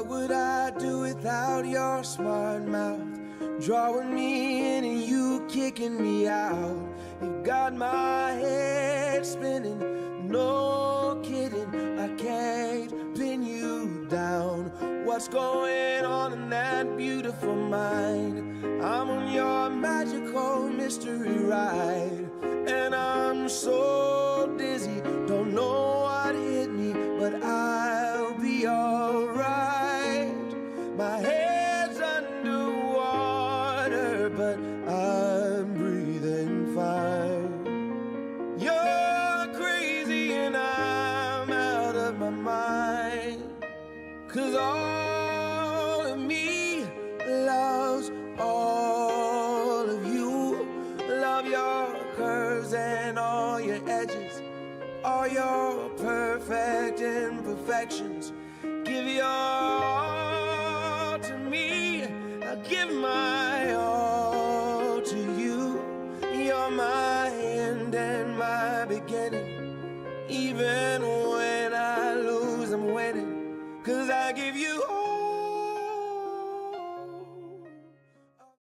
What would I do without your smart mouth? Drawing me in and you kicking me out. You got my head spinning, no kidding, I can't pin you down. What's going on in that beautiful mind? I'm on your magical mystery ride, and I'm so dizzy, don't know what hit me, but I'll be alright. My head's underwater, but I'm breathing fine. You're crazy and I'm out of my mind, 'cause all of me loves all of you. Love your curves and all your edges, all your perfect imperfections. Give your all to me, I'll give my all to you. You're my end and my beginning. Even when I lose, I'm winning, 'cause I give you all.